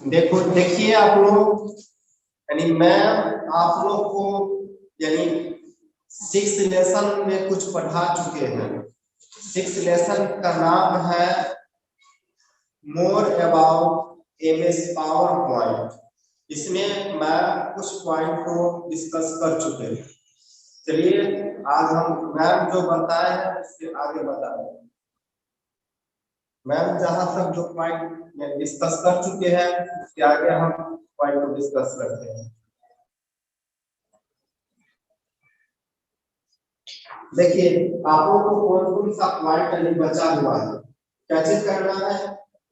देखो देखिए आप लोग, यानी मैं आप लोग को यानी 6 लेसन में कुछ पढ़ा चुके हैं। 6 लेसन का नाम है more about MS power point. इसमें मैं कुछ पॉइंट को डिस्कस कर चुके हैं। चलिए आज हम मैम जो बताए हैं उससे आगे बता रहे हैं। मैम जहां तक जो पॉइंट डिस्कस कर चुके हैं उसके आगे हम पॉइंट को डिस्कस करते हैं। देखिए आप लोग को कौन कौन सा पॉइंट अभी बचा हुआ है, कैसे करना है।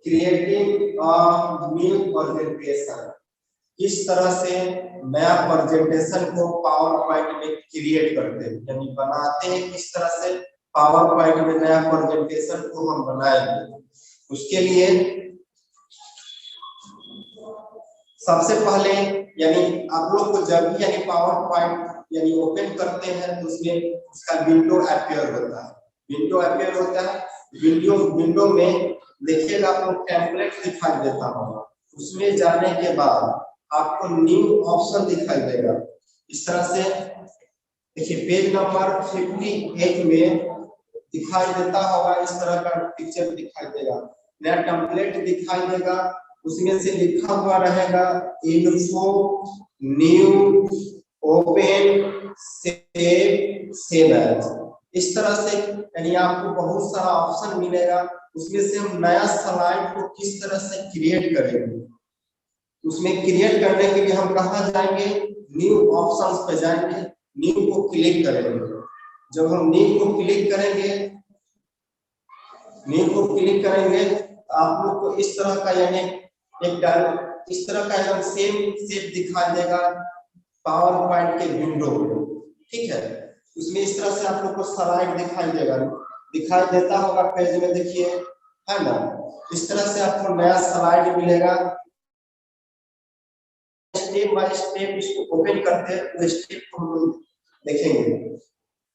क्रिएटिंग अ न्यू प्रेजेंटेशन, किस तरह से नया प्रेजेंटेशन को पावर पॉइंट में क्रिएट करते हैं, यानी बनाते हैं। किस तरह से पावर पॉइंट में नया प्रेजेंटेशन को हम बनाएंगे, उसके लिए सबसे पहले यानी आप लोग को जब भी यानी पावर पॉइंट यानी ओपन करते हैं तो उसमें उसका विंडो अपीयर होता है। विंडो अपीयर होता है, विंडो में देखिएगा आपको टेम्पलेट दिखाई देता होगा। उसमें जाने के बाद आपको न्यू ऑप्शन दिखाई देगा। इस तरह से देखिए पेज नंबर 58 में दिखाई देता होगा। इस तरह का पिक्चर दिखाई देगा, नया टेम्पलेट दिखाई देगा। उसमें से लिखा हुआ रहेगा info new open save as. इस तरह से यानी आपको बहुत सारा ऑप्शन मिलेगा। उसमें से हम नया स्लाइड को किस तरह से क्रिएट करेंगे, उसमें क्रिएट करने के लिए हम कहाँ जाएंगे, न्यू ऑप्शंस पे जाएंगे, न्यू को क्लिक करेंगे। जब हम न्यू को क्लिक करेंगे, न्यू को क्लिक करेंगे तो आप लोग को इस तरह का यानी इस तरह का एकदम सेम शेप दिखाई देगा पावर पॉइंट के विंडो में। ठीक है, उसमें इस तरह से आप लोग को स्लाइड दिखाई देगा, दिखाई देता होगा पेज में, देखिए है ना। इस तरह से आपको नया स्लाइड मिलेगा। स्टेप बाय स्टेप इसको ओपन करते हैं तो स्टेप को हम देखेंगे।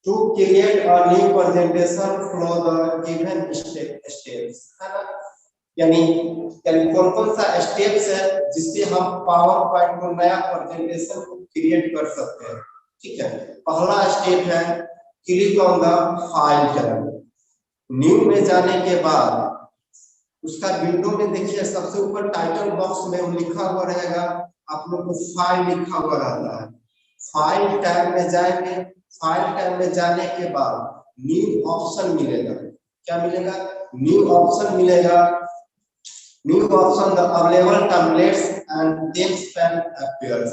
To create a new presentation flow the given steps, है ना। यानी कौन कौन सा स्टेप्स है जिससे हम पावर पॉइंट को नया प्रेजेंटेशन को क्रिएट कर सकते हैं। ठीक है, पहला स्टेप है click on the file tab. New में जाने के बाद उसका विंडो में देखिए सबसे ऊपर टाइटल बॉक्स में लिखा हुआ रहेगा, आप लोग को फाइल लिखा हुआ रहता है। फाइल टैब में जाएंगे, फाइल टैब में जाने के बाद न्यू ऑप्शन मिलेगा। क्या मिलेगा, न्यू ऑप्शन मिलेगा। New option the available templates and themes pan appears.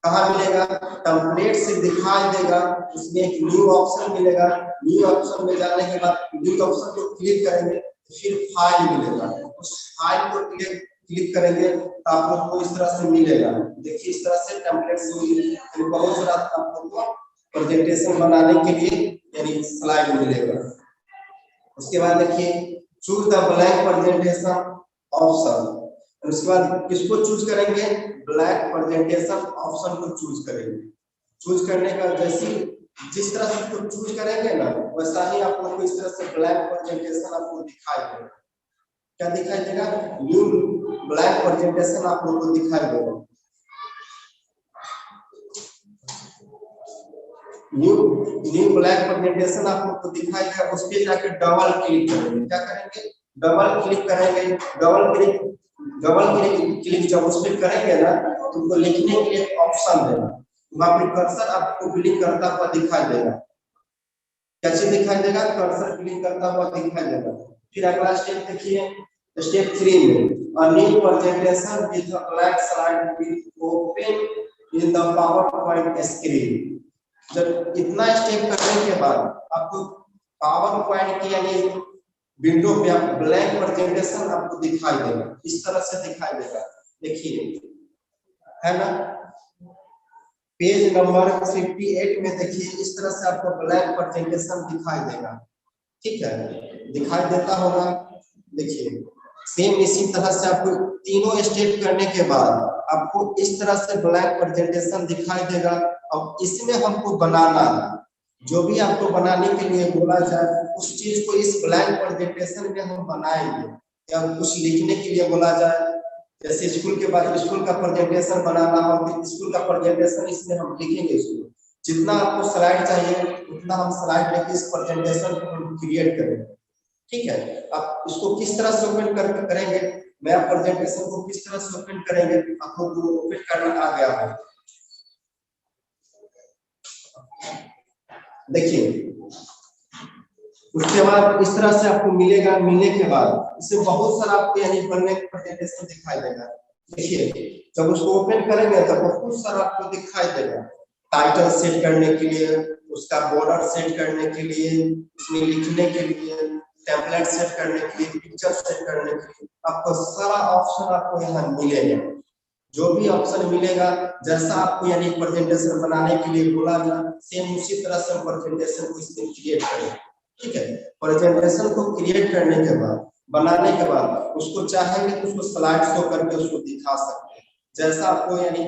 कहाँ मिलेगा, टेम्पलेट से दिखाई देगा। उसमें एक न्यू ऑप्शन मिलेगा। न्यू ऑप्शन में जाने के बाद न्यू ऑप्शन को क्लिक करेंगे तो फिर फाइल मिलेगा। उस फाइल को क्लिक करेंगे तो आप लोग को इस तरह से मिलेगा। देखिए इस तरह से टेम्पलेट से बहुत सारा आप लोग को प्रेजेंटेशन बनाने के लिए यानी स्लाइड मिलेगा। उसके बाद देखिए choose the blank presentation option. उसके बाद किसको चूज करेंगे, ब्लैक प्रेजेंटेशन ऑप्शन को चूज करेंगे। चूज करने का जैसे जिस तरह से इसको चूज करेंगे ना वैसा ही आप लोग को इस तरह से ब्लैक प्रेजेंटेशन आपको दिखाई देगा। क्या दिखाई देगा, न्यू ब्लैक प्रेजेंटेशन आप लोग को दिखाई देगा। न्यू ब्लैक प्रेजेंटेशन आप लोग को दिखाई देगा। उस पे जाके डबल क्लिक करेंगे। क्या करेंगे, डबल क्लिक करेंगे। डबल क्लिक जब उस पे करेंगे ना तो उनको लिखने के लिए ऑप्शन देगा। वहां पे कर्सर आपको क्लिक करता हुआ दिखाई देगा। कैसे दिखाई देगा, कर्सर क्लिक करता हुआ दिखाई देगा। फिर अगला स्टेप देखिए, स्टेप 3 में अ new presentation with a blank slide will open in the power point screen. जब इतना स्टेप करने के बाद आपको पावर पॉइंट की यानी विंडो पे आप ब्लैंक प्रेजेंटेशन आपको दिखाई देगा। इस तरह से दिखाई देगा, देखिए है ना। पेज नंबर 58 में देखिए इस तरह से आपको ब्लैंक प्रेजेंटेशन दिखाई देगा। ठीक है, दिखाई देता होगा। देखिए सेम इसी तरह से आपको तीनों स्टेप करने के बाद आपको इस तरह से ब्लैंक प्रेजेंटेशन दिखाई देगा। अब इसमें हमको बनाना है, जो भी आपको बनाने के लिए बोला जाए उस चीज को इस ब्लैंक प्रेजेंटेशन में हम बनाएंगे। या कुछ लिखने के लिए बोला जाए जैसे स्कूल के बाद स्कूल का प्रेजेंटेशन बनाना हो तो स्कूल का प्रेजेंटेशन इसमें हम लिखेंगे इसको। जितना आपको स्लाइड चाहिए उतना हम स्लाइड लेके इस प्रेजेंटेशन को हम क्रिएट करेंगे। ठीक है, आप इसको किस तरह से ओपन करके करेंगे, मैं प्रेजेंटेशन को किस तरह से ओपन करेंगे आपको ओपन करना आ गया है। देखिए उसके बाद इस तरह से आपको मिलेगा। मिलने के बाद इसमें बहुत सारा आपको यानी बनने का प्रेजेंटेशन दिखाई देगा। देखिए जब उसको ओपन करेंगे तो बहुत सारा आपको दिखाई देगा। टाइटल सेट करने के लिए, उसका बॉर्डर सेट करने के लिए, उसमें लिखने के लिए, टेम्पलेट सेट करने के लिए, पिक्चर सेट करने के लिए, आपको सारा ऑप्शन आपको यहाँ मिलेगा। जो भी ऑप्शन मिलेगा, जैसा आपको यानी प्रेजेंटेशन बनाने के लिए बोला गया सेम उसी तरह से प्रेजेंटेशन को इसमें क्रिएट करें। ठीक है, प्रेजेंटेशन को क्रिएट करने के बाद, बनाने के बाद उसको चाहेंगे तो उसको स्लाइड शो करके उसको दिखा सकते हैं। जैसा आपको यानी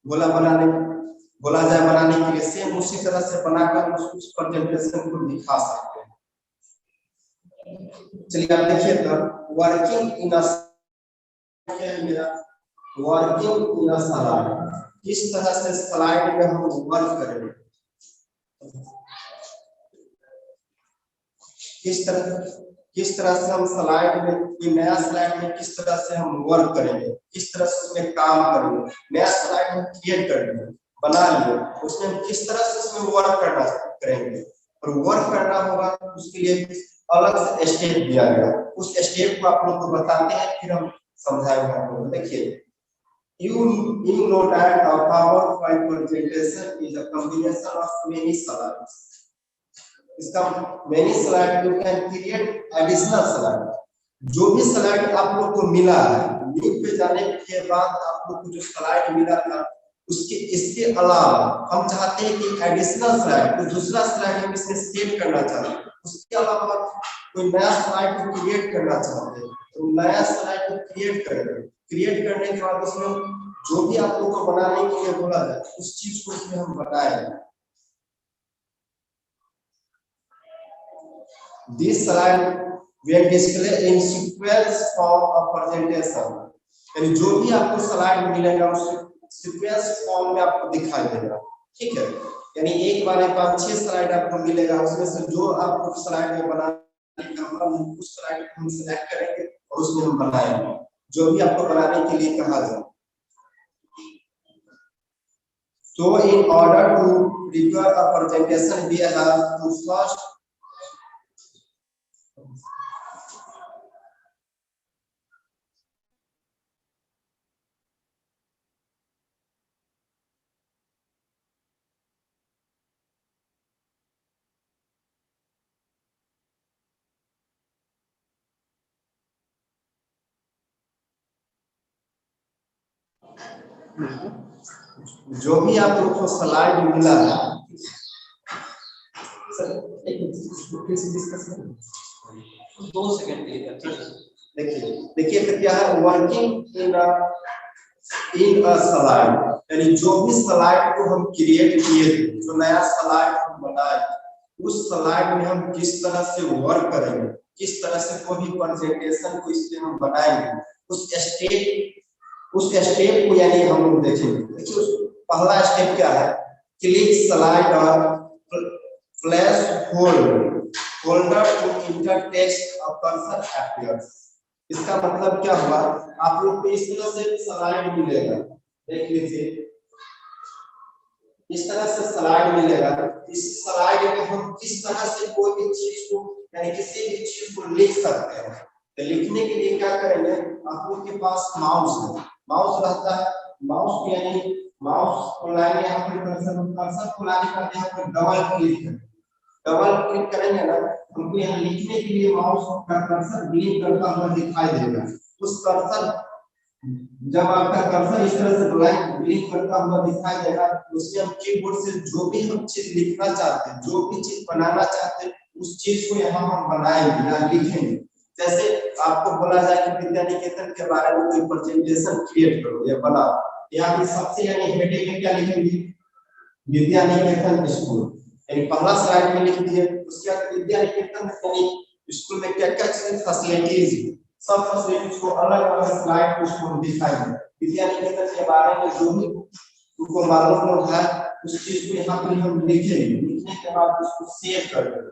बोला जाए बनाने के लिए सेम उसी तरह से बनाकर उस प्रेजेंटेशन को दिखा सकते हैं। चलिए आप देखिए तो वर्किंग इन अ स्लाइड, किस तरह से स्लाइड में हम वर्क करेंगे, किस तरह से हम स्लाइड में कोई नया स्लाइड में किस तरह से हम वर्क करेंगे, किस तरह से उसमें काम करेंगे। नया स्लाइड हम क्रिएट करेंगे, बना लिए, उसमें हम किस तरह से उसमें वर्क करना करेंगे और वर्क करना होगा उसके लिए अलग से स्टेप दिया गया। उस स्टेप को आप लोग को बताते हैं फिर हम समझाएंगे आप लोग। देखिए you know that a PowerPoint presentation is a combination of many slides. इसका many slide you can create additional slide। जो भी स्लाइड आप लोग को मिला है लिंक पे जाने के बाद आप लोग को जो स्लाइड मिला था उसके इसके अलावा हम चाहते हैं कि एडिशनल स्लाइड कोई दूसरा स्लाइड हम इसमें सेट करना चाहते हैं। उसके अलावा कोई नया स्लाइड को क्रिएट करना चाहते हैं तो नया स्लाइड को क्रिएट करेंगे। क्रिएट करने के बाद उसमें जो भी आप लोग को बनाने के लिए बोला जाए उस चीज को इसमें हम बताएंगे। This slide will display in sequence form of presentation। यानी जो भी आपको स्लाइड मिलेगा उस सीक्वेंस फॉर्म में आपको दिखाई देगा। ठीक है, यानी एक बार में 5-6 स्लाइड आपको मिलेगा, उसमें से जो आपको स्लाइड में बनाने का उस स्लाइड को हम सिलेक्ट करेंगे और उसमें हम बनाएंगे जो भी आपको बनाने के लिए कहा जाए। So in order to prepare a presentation we have to first जो भी आप लोग को स्लाइड मिला है सर दो सेकंड के लिए देखिए तो क्या है वर्किंग इन अ स्लाइड, यानी जो भी स्लाइड को हम क्रिएट किए थे, जो नया स्लाइड हम बनाए उस स्लाइड में हम किस तरह से वर्क करेंगे, किस तरह से कोई भी प्रेजेंटेशन को इसमें हम बनाएंगे उस स्टेप को यानी हम लोग देखेंगे। देखिए पहला स्टेप क्या है, क्लिक स्लाइड और placeholder to enter text और कर्सर अपीयर्स। इसका मतलब क्या हुआ, आप लोग को इस तरह से स्लाइड मिलेगा, देख लीजिए इस तरह से स्लाइड मिलेगा। इस स्लाइड में हम किस तरह से कोई भी चीज को यानी किसी भी चीज को लिख सकते हैं। तो लिखने के लिए क्या करेंगे, आप लोग के पास माउस रहता है, माउस यानी माउस को लाएंगे यहाँ पर कर्सर को लाने का यहाँ पर डबल क्लिक करेंगे ना, हमको यहाँ लिखने के लिए माउस का कर्सर ब्लिंक करता हुआ दिखाई देगा। उस कर्सर जब आपका कर्सर इस तरह से ब्लिंक करता हुआ दिखाई देगा उससे हम कीबोर्ड से जो भी हम चीज लिखना चाहते हैं, जो भी चीज बनाना चाहते हैं उस चीज को यहाँ हम बनाएंगे या लिखेंगे। जैसे आपको बोला जाए कि विद्या निकेतन के बारे में कोई प्रेजेंटेशन क्रिएट करो या बनाओ, यहाँ पे सबसे यानी हेडिंग में क्या लिखेंगे, विद्या निकेतन स्कूल, यानी पहला स्लाइड में लिख दिए। उसके बाद विद्या निकेतन यानी स्कूल में क्या क्या चीज फैसिलिटीज सब फैसिलिटीज को अलग अलग स्लाइड उसको हम दिखाएंगे। विद्यानिकेतन के बारे में जो भी उनको मालूम है उस चीज को यहाँ पर हम लिखेंगे। लिखने के बाद उसको सेव कर देंगे,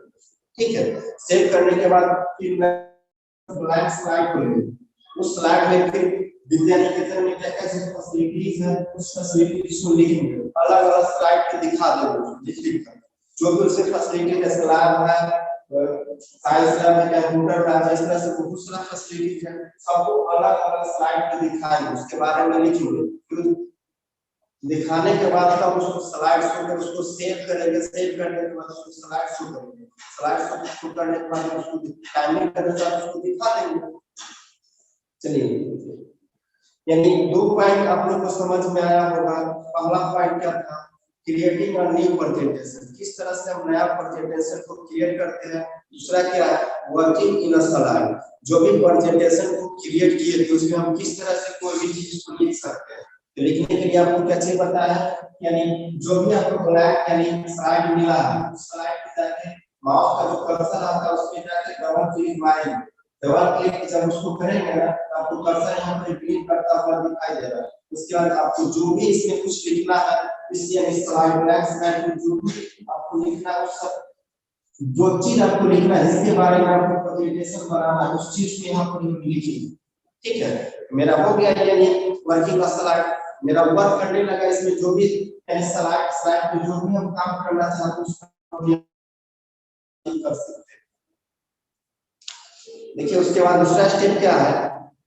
ठीक है। सेव करने के बाद फिर ब्लैंक स्लाइड को लेंगे। उस स्लाइड में फिर विद्यानिकेतन में क्या क्या फैसिलिटीज है उस फैसिलिटीज को लिखेंगे, अलग अलग स्लाइड पे दिखा देंगे लिख कर। जो भी उससे फैसिलिटी है, स्लैब है, साइंस लैब है, कंप्यूटर लैब है, इस तरह से बहुत सारा फैसिलिटीज है, सबको अलग अलग स्लाइड पे दिखाएंगे, उसके बारे में लिखेंगे। फिर दिखाने के बाद तब उसको स्लाइड शो कर उसको सेव करेंगे। सेव करने के बाद उसको स्लाइड शो करेंगे। स्लाइड शो करने के बाद उसको टाइमिंग के अनुसार उसको दिखा देंगे। चलिए, यानी 2 पॉइंट आप लोग को समझ में आया होगा। पहला पॉइंट क्या था, क्रिएटिंग अ न्यू प्रेजेंटेशन, किस तरह से हम नया प्रेजेंटेशन को क्रिएट करते हैं। दूसरा क्या है, वर्किंग इन अ स्लाइड, जो भी प्रेजेंटेशन को क्रिएट किए थे उसमें हम किस तरह से कोई भी चीज को लिख सकते हैं। तो लिखने के लिए आपको क्या चाहिए पता है, यानी जो भी आपको ब्लैंक यानी स्लाइड मिला है उस स्लाइड पे जाके माउस का जो कर्सर आता है उस पे जाके डबल क्लिक मारेंगे। डबल क्लिक जब उसको करेंगे ना तो आपको कर्सर यहाँ पर क्लिक करता हुआ दिखाई दे रहा है। उसके बाद आपको जो भी इसमें कुछ लिखना है, इस यानी स्लाइड ब्लैंक स्लाइड में जो भी आपको लिखना है उस सब जो चीज आपको लिखना है इसके बारे में आपको प्रेजेंटेशन बनाना है उस चीज को यहाँ पर लिखिए, ठीक है। मेरा हो गया यानी वर्किंग का स्लाइड, मेरा वर्क करने लगा। इसमें जो भी स्लाइड स्लाइड पे जो भी हम काम करना चाहते हैं उसको कर सकते हैं। देखिए उसके बाद दूसरा स्टेप क्या है,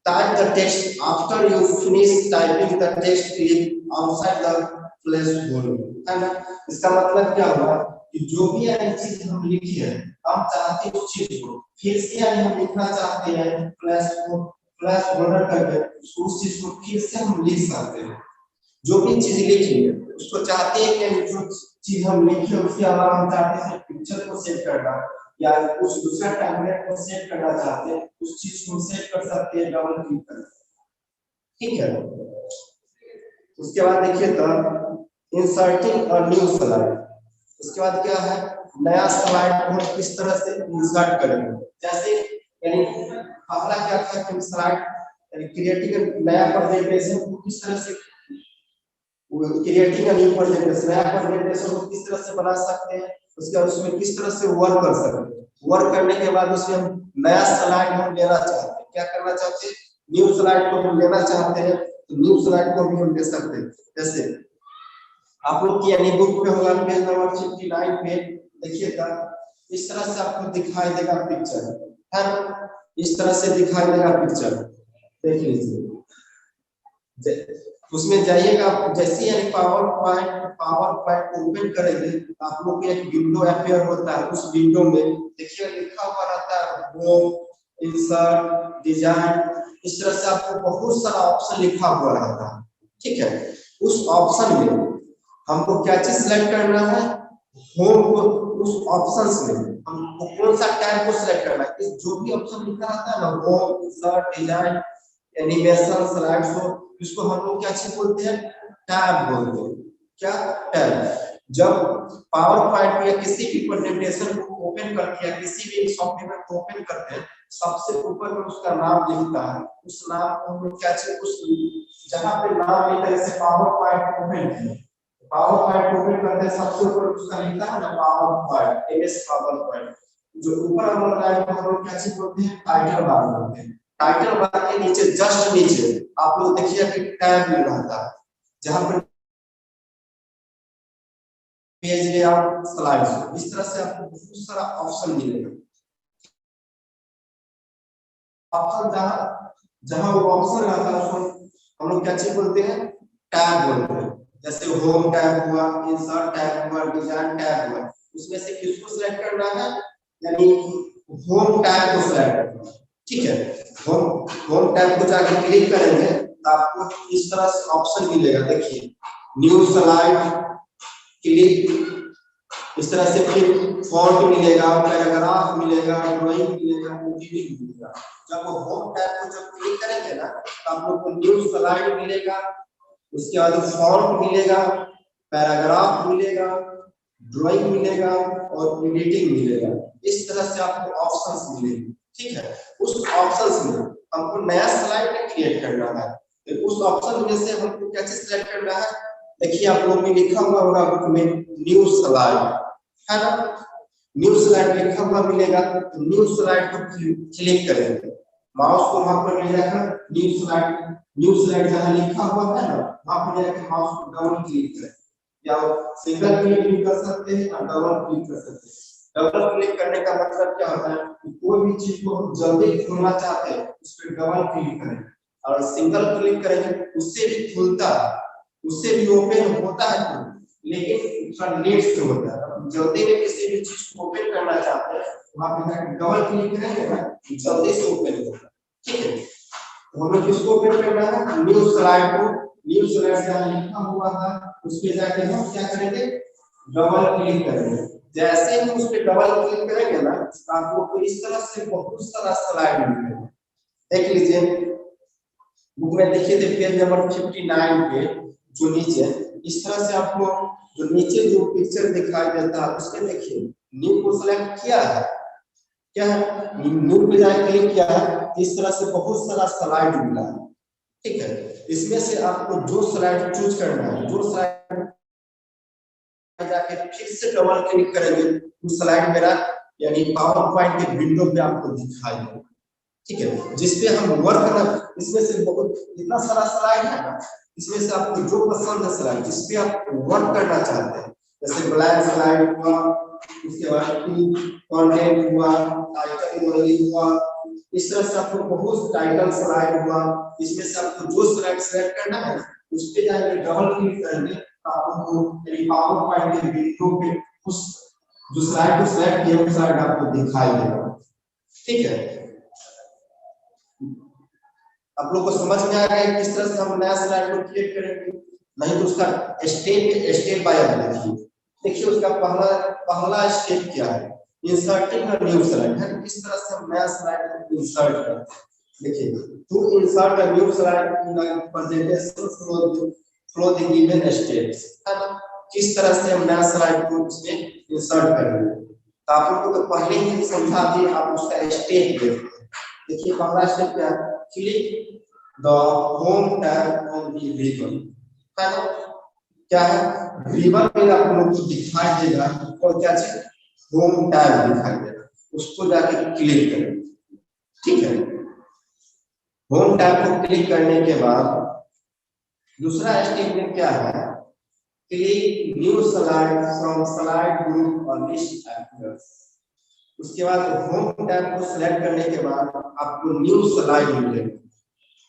type the text after you finish typing the text click outside the placeholder, है ना। इसका मतलब क्या हुआ कि जो भी यानी चीज हम लिखी है हम चाहते हैं उस चीज को फिर से यानी हम लिखना चाहते हैं प्लस होल्डर करके उस चीज को फिर से हम लिख सकते हैं। जो भी चीज लिखी है उसको चाहते हैं कि जो चीज हम लिखे उसके अलावा हम चाहते हैं पिक्चर को सेव करना या कुछ दूसरा टेम्पलेट को सेव करना चाहते हैं उस चीज को सेव कर सकते हैं डबल क्लिक करके, ठीक है। उसके बाद देखिए तो इंसर्टिंग अ न्यू स्लाइड, उसके बाद क्या है, नया स्लाइड को हम किस तरह से इंसर्ट करेंगे। जैसे यानी पहला क्या था कि स्लाइड यानी क्रिएटिंग नया प्रेजेंटेशन को किस तरह से क्रिएटिंग अ न्यू प्रेजेंटेशन, नया प्रेजेंटेशन को किस तरह से बना सकते हैं, उसके बाद उसमें किस तरह से वर्क कर सकते हैं। वर्क करने के बाद उसमें हम नया स्लाइड हम लेना चाहते हैं, क्या करना चाहते हैं, न्यू स्लाइड को हम लेना चाहते हैं तो न्यू स्लाइड को भी हम ले सकते हैं। जैसे आप लोग की यानी बुक पे होगा पेज नंबर 59 पे देखिएगा, इस तरह से आपको दिखाई देगा पिक्चर, है ना, इस तरह से दिखाई देगा पिक्चर, देख लीजिए। उसमें जाइएगा, जैसे यानी पावर पॉइंट ओपन करेंगे आप लोग को एक विंडो अपीयर होता है। उस विंडो में देखिए लिखा हुआ रहता है होम, इंसर्ट, डिजाइन, इस तरह से आपको बहुत सारा ऑप्शन लिखा हुआ रहता है, ठीक है। उस ऑप्शन में हमको क्या चीज सिलेक्ट करना है, होम को। उस ऑप्शंस में हमको कौन सा टैब को सिलेक्ट करना है, इस जो भी ऑप्शन लिखा रहता है ना, home, insert, design, animation, slide show, इसको हम लोग क्या चीज बोलते हैं, टैब बोलते हैं। क्या टैब। जब पावर पॉइंट या किसी भी प्रेजेंटेशन को ओपन करते हैं, किसी भी सॉफ्टवेयर को ओपन करते हैं, सबसे ऊपर में उसका नाम लिखता है। उस नाम को हम लोग क्या चीज, उस जहां पे नाम लिखा है जैसे पावर पॉइंट ओपन किया, पावर पॉइंट ओपन करते हैं सबसे ऊपर उसका लिखता है ना power point, MS power point. जो ऊपर हम लोग क्या चीज बोलते हैं, टाइटल बार बोलते हैं। टाइटल बार के नीचे जस्ट नीचे आप लोग देखिए कि टैब मिल रहा है, जहां पर पेज लेआउट, स्लाइड, इस तरह से आपको बहुत सारा ऑप्शन मिलेगा। ऑप्शन जहां वो ऑप्शन रहता है उसको हम लोग क्या चीज बोलते हैं, टैब बोलते हैं। जैसे होम टैब हुआ, इंसर्ट टैब हुआ, डिजाइन टैब हुआ, उसमें से किसको सिलेक्ट करना है, यानी होम टैब को सिलेक्ट करना है, ठीक है। होम टैब को जाकर क्लिक करेंगे तो आपको इस तरह से ऑप्शन मिलेगा, देखिए न्यू स्लाइड, क्लिक, इस तरह से फिर फॉन्ट मिलेगा, पैराग्राफ मिलेगा, ड्राइंग मिलेगा, एडिटिंग मिलेगा। जब वो होम टैब को जब क्लिक करेंगे ना तो आप लोग को न्यू स्लाइड मिलेगा, उसके बाद फॉन्ट मिलेगा, पैराग्राफ मिलेगा, ड्राइंग मिलेगा और एडिटिंग मिलेगा। इस तरह से आपको ऑप्शंस मिलेंगे, ठीक है। उस ऑप्शंस में हमको नया स्लाइड क्रिएट करना है, तो उस ऑप्शन में से हमको क्या चीज सिलेक्ट करना है। देखिए आप लोग में लिखा हुआ होगा बुक में न्यू स्लाइड, है ना, न्यू स्लाइड लिखा हुआ मिलेगा, तो न्यू स्लाइड को क्लिक करेंगे, माउस को वहां पर ले जाकर न्यू स्लाइड जहां लिखा हुआ है ना वहां पर जाकर माउस को डबल क्लिक करें, या सिंगल क्लिक भी कर सकते हैं और डबल क्लिक कर सकते हैं। डबल क्लिक करने का मतलब क्या होता है कि कोई भी चीज को हम जल्दी खोलना चाहते हैं उस पर डबल क्लिक करें, और सिंगल क्लिक करेंगे उससे भी खुलता है, उससे भी ओपन होता है, लेकिन थोड़ा लेट से होता है। जल्दी में किसी भी चीज को ओपन करना चाहते हैं वहां पे डबल क्लिक करेंगे ना जल्दी से ओपन होगा, ठीक है। तो हमें किसको ओपन करना है, न्यू स्लाइड को, न्यू स्लाइड जहां लिखा हुआ था उस पे जाके हम क्या करेंगे, डबल क्लिक करेंगे। जैसे ही उस पे डबल क्लिक करेंगे ना आपको इस तरह से बहुत सारा स्लाइड मिलेगा। देख लीजिए बुक में देखिए थे पेज नंबर 59 पे जो नीचे इस तरह से आपको जो नीचे जो पिक्चर दिखाई देता है उसके देखिए न्यू को सेलेक्ट किया है, क्या है न्यू पे जाके क्लिक किया है, इस तरह से बहुत सारा स्लाइड मिला है, ठीक है। इसमें से आपको जो स्लाइड चूज करना है, जो स्लाइड जाके फिर से डबल क्लिक करेंगे उस स्लाइड मेरा यानी पावर पॉइंट के विंडो पे आपको दिखाई देगा, ठीक है। जिसपे हम वर्क करना, इसमें से बहुत इतना सारा स्लाइड है ना, इसमें से आपको जो पसंद है स्लाइड जिसपे आप वर्क करना चाहते हैं, जैसे ब्लैंक स्लाइड हुआ, उसके बाद कंटेंट हुआ, टाइटल हुआ, इस तरह से आपको बहुत टाइटल स्लाइड हुआ, इसमें से आपको जो स्लाइड सेलेक्ट करना है उस पे जाके डबल क्लिक करेंगे आपको पावर पॉइंट के विंडो पे उस जो स्लाइड को सेलेक्ट किया वो स्लाइड आपको दिखाई देगा, ठीक है। आप लोग को समझ में आ गया किस तरह से हम नया स्लाइड को क्रिएट करेंगे, नहीं तो उसका स्टेप बाय देखिए। देखिए उसका पहला स्टेप क्या है, इंसर्टिंग अ न्यू स्लाइड है, किस तरह से हम नया स्लाइड को इंसर्ट करते हैं। देखिए to insert a new slide in a presentation flow the given steps, है ना, किस तरह से हम नया स्लाइड को इसमें इंसर्ट करेंगे। तो आप लोगों को तो पहले ही समझा दिए, आप उसका स्टेप देखिए। देखिए पहला स्टेप क्या है, click the home tab on the ribbon, है ना, क्या है रिबन में आप लोगों को दिखाई देगा और क्या चीज होम टैब दिखाई देगा, उसको जाके क्लिक करें, ठीक है। होम टैब को क्लिक करने के बाद दूसरा स्टेप में क्या है, click new slide from slide group और लिस्ट एपियर्स। उसके बाद होम टैब को सिलेक्ट करने के बाद आपको न्यू स्लाइड मिलेगा,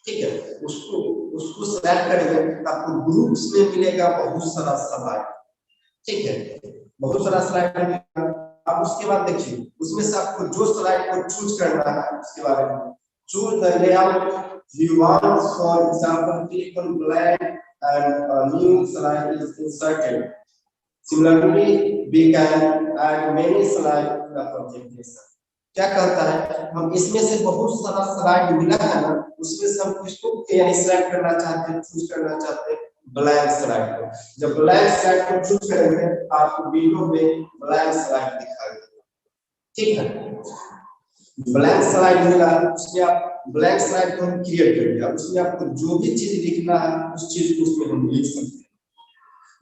ठीक है। उसको सिलेक्ट करेंगे आपको ग्रुप्स में मिलेगा बहुत सारा स्लाइड, ठीक है, बहुत सारा स्लाइड मिलेगा। अब उसके बाद देखिए उसमें से आपको जो स्लाइड को चूज करना है उसके बारे में, choose the layout you want, for example click on blank and a new slide is inserted. Similarly we can add many slides to the presentation. क्या कहता है, हम इसमें से बहुत सारा स्लाइड मिला है ना, उसमें से हम किसको यानी सिलेक्ट करना चाहते हैं, चूज करना चाहते हैं ब्लैंक स्लाइड को। जब ब्लैंक स्लाइड को चूज करेंगे आपको विंडो में ब्लैंक स्लाइड दिखाई देगा, ठीक है। ब्लैंक स्लाइड मिला, उसमें आप ब्लैंक स्लाइड को हम क्रिएट करेंगे, उसमें आपको जो भी चीज लिखना है उस चीज को उसमें हम लिख सकते हैं,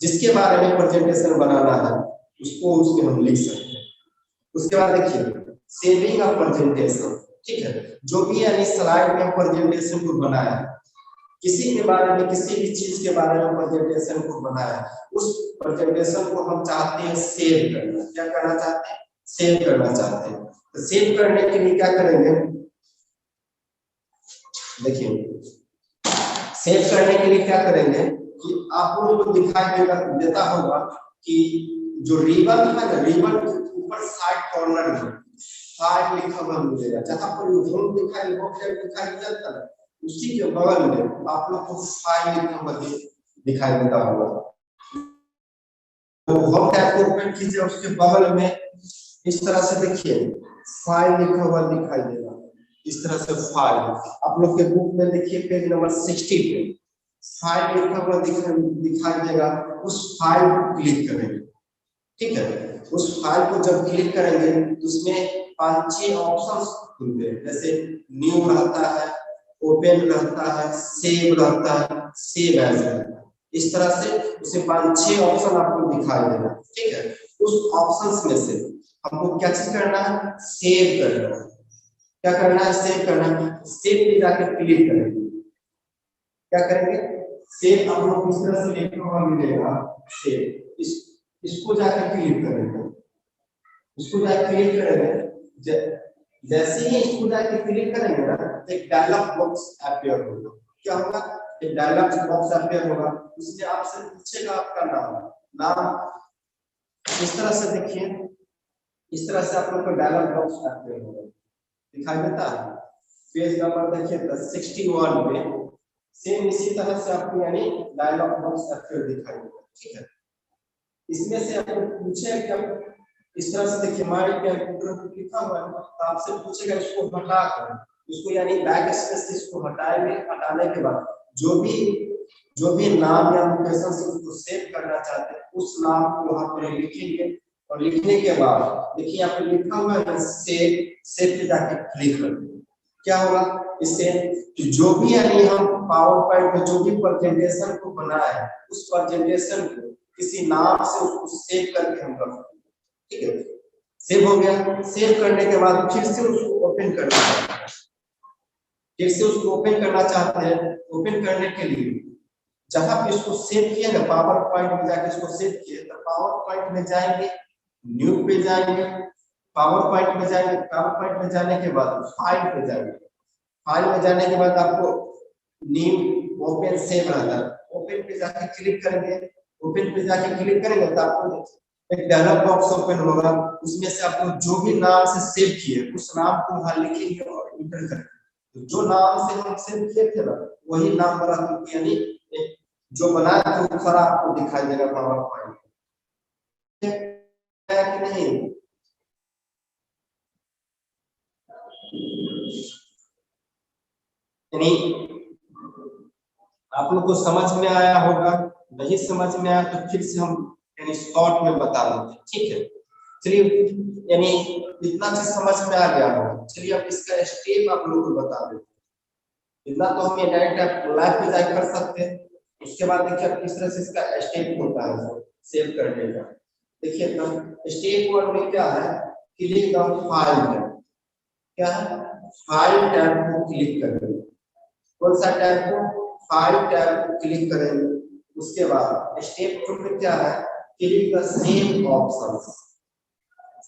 जिसके बारे में प्रेजेंटेशन बनाना है उसको उसमें हम लिख सकते हैं। उसके बाद देखिए सेविंग अ प्रेजेंटेशन, ठीक है, जो भी यानी स्लाइड में प्रेजेंटेशन को बनाया, किसी के बारे में किसी भी चीज के बारे में प्रेजेंटेशन को बनाया, उस प्रेजेंटेशन को हम चाहते हैं सेव करना। क्या करना चाहते हैं, सेव करना चाहते हैं। तो सेव करने के लिए क्या करेंगे, देखिए सेव करने के लिए क्या करेंगे कि आप लोगों को दिखाई देता होगा कि जो रिबन है ना, रिबन के ऊपर साइड कॉर्नर में फाइल लिखा हुआ मिलेगा, जहां पर होम दिखाई देता है उसी के बगल में आप लोग को फाइल लिखा हुआ दिखाई देता होगा। तो होम टैब को ओपन कीजिए, उसके बगल में इस तरह से देखिए फाइल लिखा हुआ दिखाई देगा, इस तरह से फाइल आप लोग के बुक में देखिए पेज नंबर 60 पे फाइल लिखा हुआ दिखाई देगा, उस फाइल को क्लिक करेंगे, ठीक है। उस फाइल को जब क्लिक करेंगे तो उसमें 5-6 ऑप्शंस खुलते हैं, जैसे न्यू रहता है, ओपन रहता है, सेव रहता है, सेव एज रहता है। इस तरह से उसे 5-6 ऑप्शन आपको दिखाई देगा। ठीक है, उस ऑप्शंस में से हमको क्या चीज करना है, सेव करना है। क्या करना है, सेव करना है। सेव पे जाकर क्लिक करेंगे। क्या करेंगे, सेव आप लोग इस तरह से लिखा हुआ मिलेगा, सेव। इसको जाकर क्लिक करेंगे। इसको जाकर क्लिक करेंगे, जैसे ही इसको जाकर क्लिक करेंगे ना, एक डायलॉग बॉक्स अपीयर होगा। क्या होगा, एक डायलॉग बॉक्स अपीयर होगा। उसमें आपसे पूछेगा आपका नाम। इस तरह से देखिए, इस तरह से आप लोग को डायलॉग बॉक्स अपीयर होगा, दिखाई देता है। पेज नंबर देखिए 61 पे सेम इसी तरह से आपको यानी डायलॉग बॉक्स अपीयर दिखाई देगा। ठीक है, इसमें से आपको पूछेगा क्या, इस तरह से देखिए माय कंप्यूटर लिखा हुआ है, तो आपसे पूछेगा इसको हटा कर, इसको यानी बैक स्पेस से इसको हटाएंगे। हटाने के बाद जो भी नाम या लोकेशन से उसको सेव करना चाहते हैं, उस नाम को वहां पर लिखेंगे। और लिखने के बाद देखिए यहाँ पे लिखा हुआ है सेव पे जाके क्लिक कर देंगे। क्या होगा, इससे जो भी यानी हम पावर पॉइंट में जो भी प्रेजेंटेशन को बनाए है, उस प्रेजेंटेशन को किसी नाम से उसको सेव करके हम रख देंगे। ठीक है, सेव हो गया। सेव करने के बाद फिर से उसको ओपन करना है। फिर से उसको ओपन करना चाहते हैं, ओपन करने के लिए जहां पे इसको सेव किया ना, पावर पॉइंट में जाके इसको सेव किए, तो पावर पॉइंट में जाएंगे, न्यू पे जाएंगे, पावर पॉइंट में जाएंगे। पावर पॉइंट में जाने के बाद फाइल पे जाएंगे। फाइल में जाने के बाद आपको न्यू ओपन सेव रहता है, ओपन पे जाके क्लिक करेंगे। ओपन पे जाके क्लिक करेंगे तो आपको एक डायलॉग बॉक्स ओपन होगा। उसमें से आपको जो भी नाम से सेव किए उस नाम को वहां लिखेंगे और इंटर करेंगे। तो जो नाम से हम सेव किए थे ना, वही नाम बना, यानी जो बनाया था वो सारा आपको दिखाई देगा पावर पॉइंट कि नहीं। यानी आप लोग को समझ में आया होगा, नहीं समझ में आया तो फिर से हम यानी शॉर्ट में बता देते हैं। ठीक है, चलिए, यानी इतना चीज समझ में आ गया होगा। चलिए अब इसका स्टेप आप लोग को बता देते हैं। इतना तो हम ये डायरेक्ट लाइव पे जाकर कर सकते हैं। उसके बाद देखिए किस तरह से इसका स्टेप होता है सेव करने का। देखिए तो स्टेप 1 में क्या है, क्लिक द फाइल टैब। क्या है, फाइल टैब को क्लिक करेंगे। कौन सा टैब को, फाइल टैब को क्लिक करेंगे। उसके बाद स्टेप 2 में क्या है, click the same options.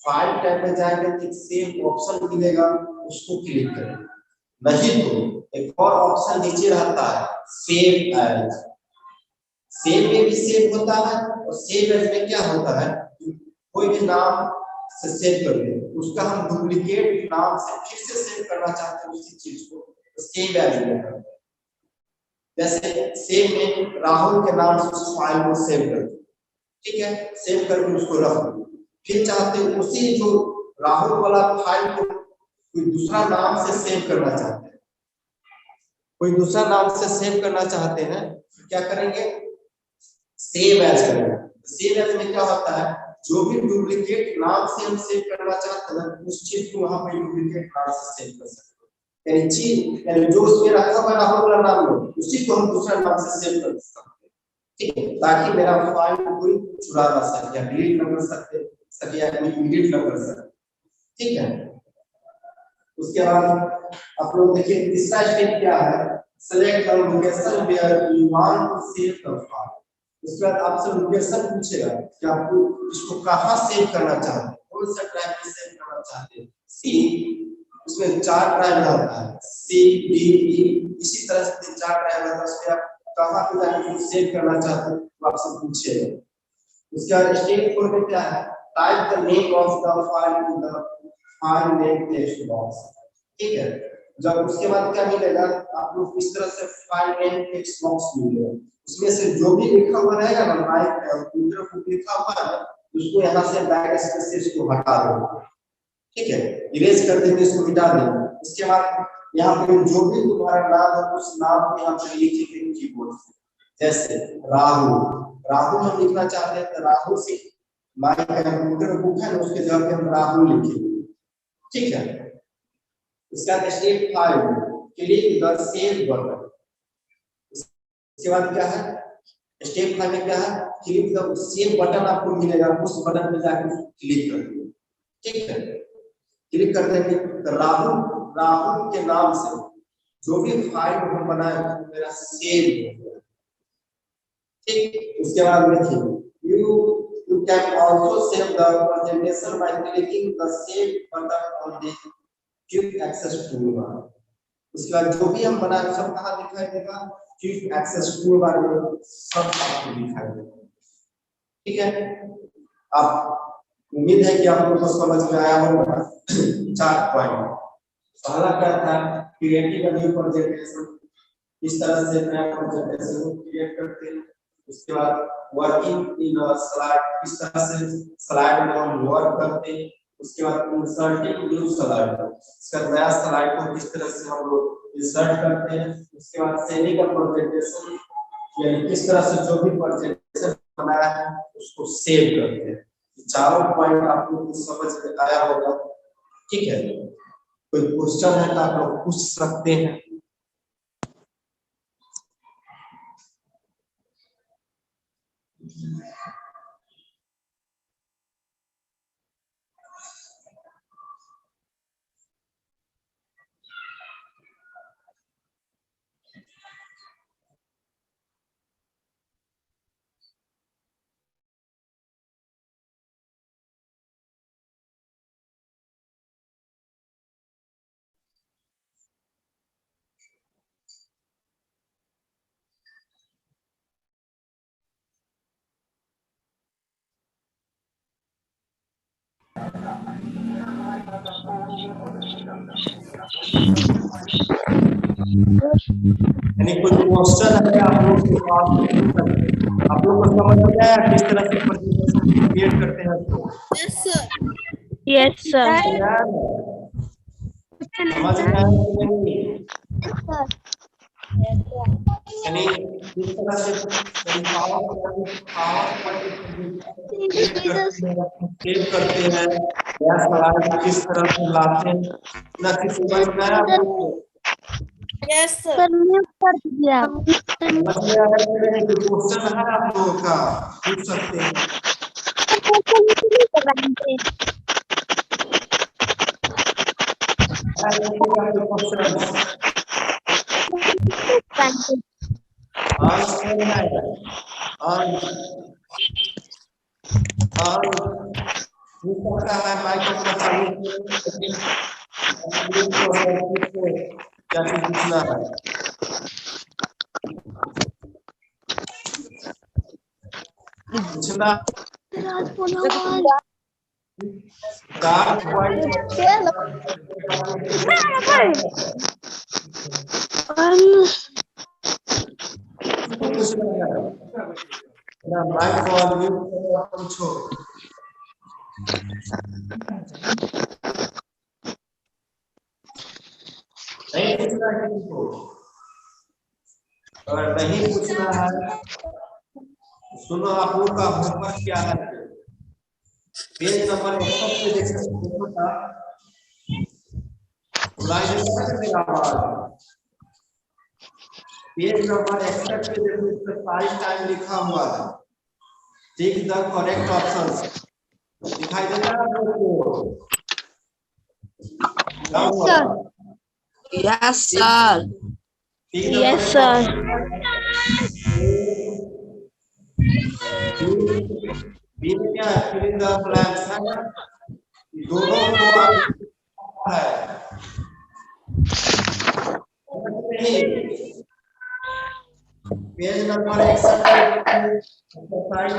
File tab में जाएंगे तो सेम ऑप्शन मिलेगा, उसको क्लिक करेंगे। नहीं तो एक और ऑप्शन नीचे रहता है, सेव एज। सेव में भी सेव होता है और सेव एज में क्या होता है, कोई भी नाम से सेव कर दे, उसका हम डुप्लीकेट नाम से फिर से सेव करना चाहते हैं उसी चीज को, तो सेव एज में करते हैं। जैसे सेव में राहुल के नाम से उस फाइल को सेव कर दो। ठीक है, सेव करके उसको रख दो। फिर चाहते हैं उसी जो राहुल वाला फाइल को कोई दूसरा नाम से सेव करना चाहते हैं, कोई दूसरा नाम से सेव करना चाहते हैं, क्या करेंगे, सेव एज करेंगे। सेव एज में क्या होता है, जो भी डुप्लीकेट नाम से हम सेव करना चाहते हैं उस चीज को वहां पे डुप्लीकेट नाम से सेव कर सकते हैं। यानी चीज यानी जो उसमें रखा हुआ राहुल वाला नाम हो, उसी को हम दूसरा नाम से सेव कर सकते हैं। ठीक है, ताकि मेरा फाइल को कोई चुरा ना सके या डिलीट ना कर सके या एडिट ना कर सके। ठीक है, उसके बाद आप लोग देखिए तीसरा स्टेप क्या है, select the location where you want to save the file. उसके बाद आपसे लोकेशन पूछेगा कि आपको इसको कहां सेव करना चाहते हैं, कौन सा ड्राइव में सेव करना चाहते हैं। सी, उसमें 4 ड्राइव रहता है, सी डी ई, इसी तरह से 4 ड्राइव रहता है। उसमें आप कहां पे जाके सेव करना चाहते हैं तो आपसे पूछेगा। उसके बाद स्टेप 4 में क्या है, type the name of the file in the file name text box. ठीक है, जब उसके बाद क्या मिलेगा, आपको इस तरह से फाइल नेम टेक्स्ट बॉक्स मिलेगा। उसमें से जो भी लिखा हुआ रहेगा ना, राइट कंप्यूटर को लिखा हुआ है, उसको यहां से बैक स्पेस से इसको हटा दो। ठीक है, इरेज कर देंगे, इसको मिटा देंगे। उसके बाद यहाँ पे जो भी तुम्हारा नाम है उस नाम को यहाँ पे लिखेंगे कीबोर्ड से। जैसे राहुल हम लिखना चाहते हैं तो राहुल से माय कंप्यूटर बुक है ना, उसके जगह पे हम राहुल लिखेंगे। ठीक है, इसका step 5 click the save button. उसके बाद क्या है, स्टेप 5 में क्या है, क्लिक द सेव बटन आपको मिलेगा, उस बटन पे जाकर क्लिक कर दो। ठीक है, क्लिक कर देंगे तो राहुल के नाम से जो भी फाइल हम बनाए मेरा सेव हो गया। ठीक, उसके बाद देखिए you can also save the presentation by clicking the save button on the quick access toolbar। उसके बाद जो भी हम बनाए सब कहाँ दिखाई देगा, क्विक एक्सेस टूलबार में सब आपको दिखाई देगा। ठीक है, आप उम्मीद है कि आप लोगों को समझ में आया होगा। 4 पॉइंट। पहला क्या था, क्रिएटिंग अ न्यू प्रेजेंटेशन, इस तरह से नया प्रेजेंटेशन को क्रिएट करते हैं। उसके बाद वर्किंग इन अ स्लाइड, इस तरह से स्लाइड में हम वर्क करते हैं। उसके बाद इंसर्टिंग न्यू स्लाइड, इसका नया स्लाइड को किस तरह से हम लोग इंसर्ट करते हैं। उसके बाद सेविंग अ प्रेजेंटेशन, यानी किस तरह से जो भी प्रेजेंटेशन बनाया है उसको सेव करते हैं। चारों पॉइंट आपको समझ में आया होगा। ठीक है, कोई क्वेश्चन है तो आप लोग पूछ सकते हैं। यानी कोई क्वेश्चन है आप लोग के पास, आप लोग को समझ में आया किस तरह से प्रेजेंटेशन क्रिएट करते हैं? Yes sir. Yes sir. समझ में आया कि नहीं? यानी किस तरह से क्रिएट करते हैं, या स्लाइड किस तरह से लाते हैं ना, किस समझ में आया आपको? Yes sir. सर म्यूट कर दीजिए आप। समझ में आया कि नहीं? कोई क्वेश्चन है आप लोगों का, पूछ सकते हैं। क्या पूछना है? पूछना 4 पॉइंट ना, माइक को अनम्यूट करो, पूछो। नहीं पूछना है किसी को? अगर नहीं पूछना है, सुनो आप लोग का होमवर्क क्या है। पेज नंबर 61 पे देख सकते हो ना, पेज नंबर 61 पे देखो, इस पर साइज टाइम लिखा हुआ है। टिक द करेक्ट ऑप्शंस दिखाई देता है आपको? Yes sir. Yes sir. B में क्या है, फिल इन द ब्लैंक्स है ना, दोनों को है पेज नंबर 61 एक्सरसाइज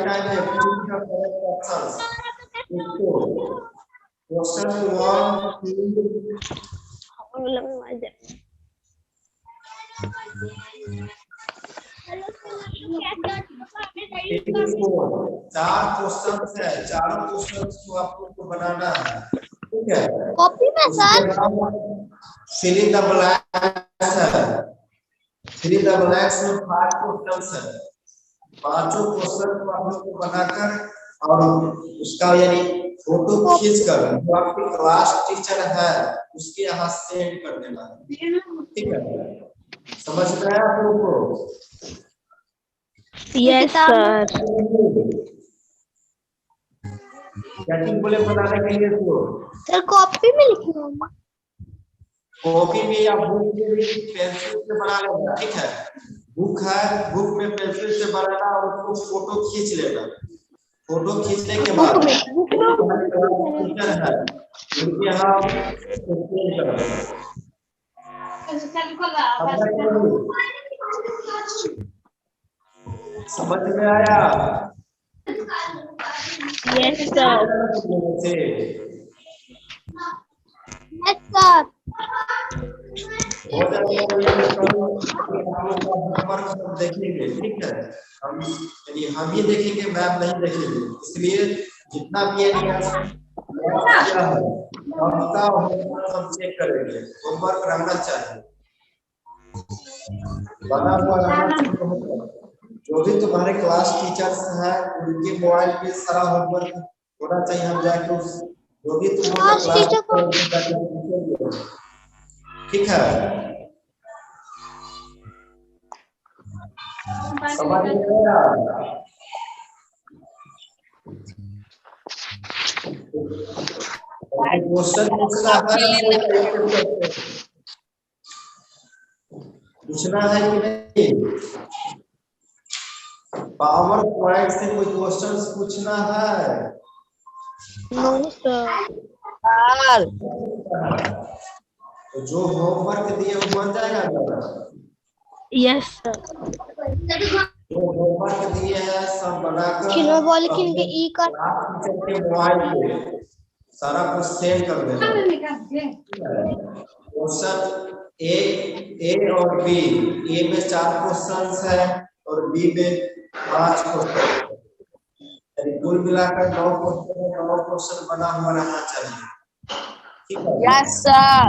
टाइम है, fill the correct options. Question 4 question है, चारों क्वेश्चन को आप लोग को बनाना है। ठीक है, कॉपी में sir fill in the blanks है, फिल इन द ब्लैंक्स में 5 क्वेश्चन है। 5 क्वेश्चन को आप लोग को बनाकर और उसका यानी फोटो खींचकर जो आपके क्लास टीचर है उसके यहाँ सेंड कर देना है, ठीक है? समझ में आया आप लोगों को? Yes, sir. क्या बोले बनाने के लिए तो सर कॉपी में लिखना होगा। कॉपी में या बुक में भी पेंसिल से बना लेना, ठीक है? बुक है, बुक में पेंसिल से बनाना और उसको फोटो खींच लेना। फोटो खींचने के बाद टीचर है उनके यहाँ सेंड कर देना। समझ में आया? Yes, sir. Yes, sir. देखेंगे, ठीक है? हम ही देखेंगे, मैम नहीं देखेंगे, इसलिए जितना भी हम चेक करेंगे, होमवर्क रहना चाहिए, बना हुआ रहना चाहिए। जो भी तुम्हारे क्लास टीचर्स हैं उनके मोबाइल पे सारा होमवर्क होना चाहिए। हम जाके जो भी तुम्हारा क्लास ठीक है? समझ में आया? क्वेश्चन पूछना है कि नहीं? पावर पॉइंट से कोई क्वेश्चन पूछना है? No, sir. तो जो होमवर्क दिए वो बन जाएगा ना? Yes, sir. जो होमवर्क दिए हैं सब बनाकर किलो बोल के ई का टीचर के मोबाइल पे सारा कुछ सेंड कर देना। क्वेश्चन ए और बी, ए में 4 क्वेश्चंस है और बी में 5 क्वेश्चन, यानी कुल मिलाकर 9 क्वेश्चन बना हुआ रहना चाहिए, ठीक है? Yes sir.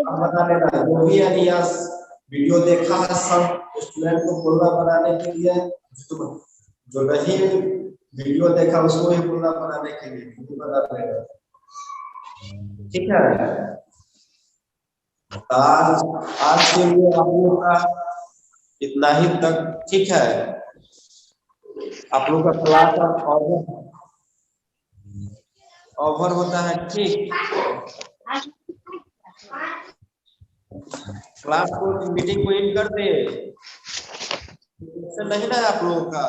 अब बता देना जो भी अलियास वीडियो देखा है सब स्टूडेंट को बोलना बनाने के लिए, जो नहीं वीडियो देखा उसको ही बोलना बनाने के लिए बता देगा, ठीक है? आज के लिए आप लोगों का इतना ही तक, ठीक है? आप लोग का क्लास ओवर होता है, ठीक? क्लास को मीटिंग को एंड कर दे, नहीं ना आप लोगों का?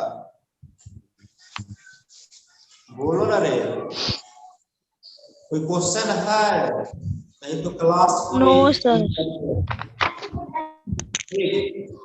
बोलो ना रे, कोई क्वेश्चन है? नहीं तो क्लास No, sir. ठीक।